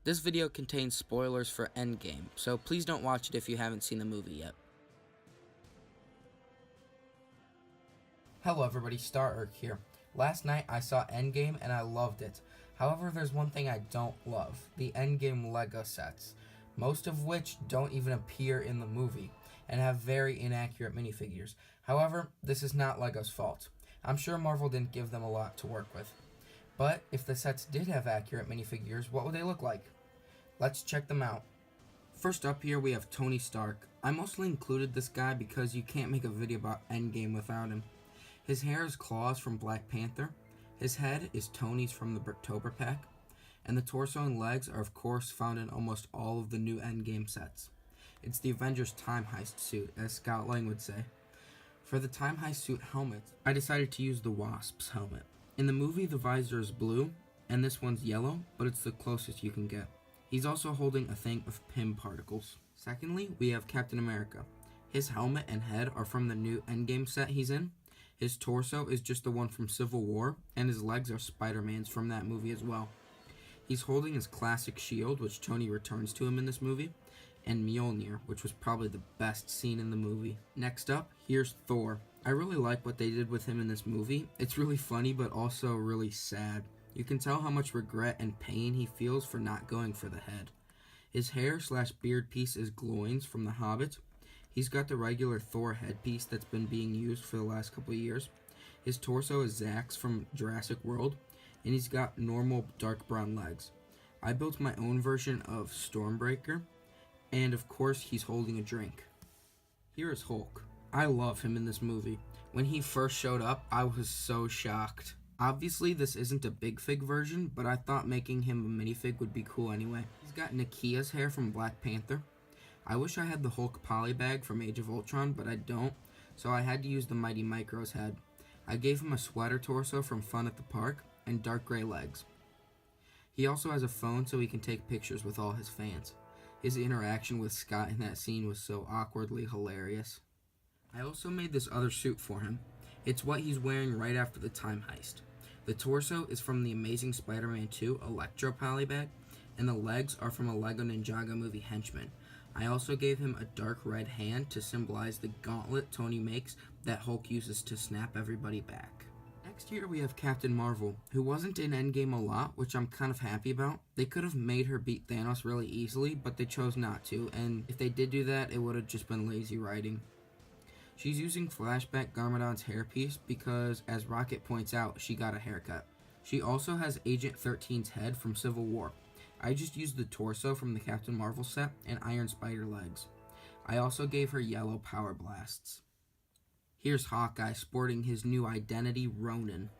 This video contains spoilers for Endgame, so please don't watch it if you haven't seen the movie yet. Hello everybody, Star here. Last night I saw Endgame and I loved it. However, there's one thing I don't love, the Endgame Lego sets, most of which don't even appear in the movie, and have very inaccurate minifigures. However, this is not Lego's fault. I'm sure Marvel didn't give them a lot to work with. But if the sets did have accurate minifigures, what would they look like? Let's check them out. First up here we have Tony Stark. I mostly included this guy because you can't make a video about Endgame without him. His hair is Claw's from Black Panther, his head is Tony's from the Bricktober pack, and the torso and legs are of course found in almost all of the new Endgame sets. It's the Avengers Time Heist suit, as Scott Lang would say. For the Time Heist suit helmet, I decided to use the Wasp's helmet. In the movie, the visor is blue, and this one's yellow, but it's the closest you can get. He's also holding a thing of Pym particles. Secondly, we have Captain America. His helmet and head are from the new Endgame set he's in. His torso is just the one from Civil War, and his legs are Spider-Man's from that movie as well. He's holding his classic shield, which Tony returns to him in this movie, and Mjolnir, which was probably the best scene in the movie. Next up, here's Thor. I really like what they did with him in this movie. It's really funny, but also really sad. You can tell how much regret and pain he feels for not going for the head. His hair/beard piece is Gloin's from The Hobbit. He's got the regular Thor headpiece that's been being used for the last couple of years. His torso is Zack's from Jurassic World, and he's got normal dark brown legs. I built my own version of Stormbreaker, and of course he's holding a drink. Here is Hulk. I love him in this movie. When he first showed up, I was so shocked. Obviously, this isn't a big fig version, but I thought making him a minifig would be cool anyway. He's got Nakia's hair from Black Panther. I wish I had the Hulk polybag from Age of Ultron, but I don't, so I had to use the Mighty Micro's head. I gave him a sweater torso from Fun at the Park, and dark gray legs. He also has a phone so he can take pictures with all his fans. His interaction with Scott in that scene was so awkwardly hilarious. I also made this other suit for him. It's what he's wearing right after the Time Heist. The torso is from the Amazing Spider-Man 2 Electro polybag, and the legs are from a Lego Ninjago movie Henchman. I also gave him a dark red hand to symbolize the gauntlet Tony makes that Hulk uses to snap everybody back. Next here we have Captain Marvel, who wasn't in Endgame a lot, which I'm kind of happy about. They could have made her beat Thanos really easily, but they chose not to, and if they did do that, it would have just been lazy writing. She's using Flashback Garmadon's hairpiece because, as Rocket points out, she got a haircut. She also has Agent 13's head from Civil War. I just used the torso from the Captain Marvel set and Iron Spider legs. I also gave her yellow power blasts. Here's Hawkeye sporting his new identity, Ronin.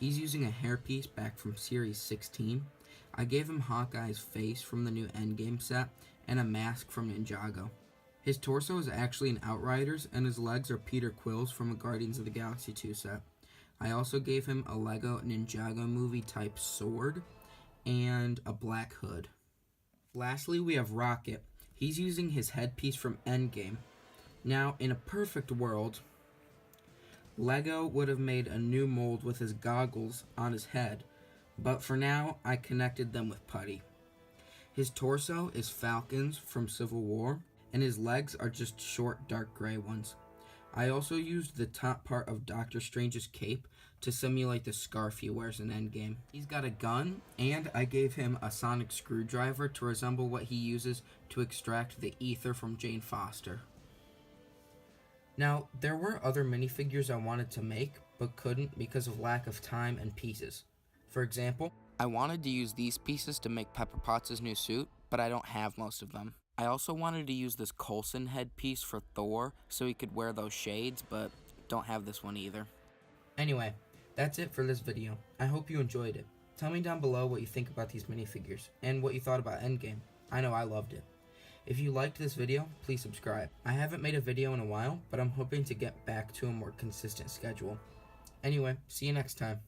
He's using a hairpiece back from Series 16. I gave him Hawkeye's face from the new Endgame set and a mask from Ninjago. His torso is actually an Outriders, and his legs are Peter Quill's from a Guardians of the Galaxy 2 set. I also gave him a Lego Ninjago movie type sword and a black hood. Lastly, we have Rocket. He's using his headpiece from Endgame. Now, in a perfect world, Lego would have made a new mold with his goggles on his head, but for now, I connected them with putty. His torso is Falcon's from Civil War, and his legs are just short dark gray ones. I also used the top part of Doctor Strange's cape to simulate the scarf he wears in Endgame. He's got a gun, and I gave him a sonic screwdriver to resemble what he uses to extract the ether from Jane Foster. Now, there were other minifigures I wanted to make, but couldn't because of lack of time and pieces. For example, I wanted to use these pieces to make Pepper Potts' new suit, but I don't have most of them. I also wanted to use this Coulson headpiece for Thor so he could wear those shades, but don't have this one either. Anyway, that's it for this video. I hope you enjoyed it. Tell me down below what you think about these minifigures, and what you thought about Endgame. I know I loved it. If you liked this video, please subscribe. I haven't made a video in a while, but I'm hoping to get back to a more consistent schedule. Anyway, see you next time.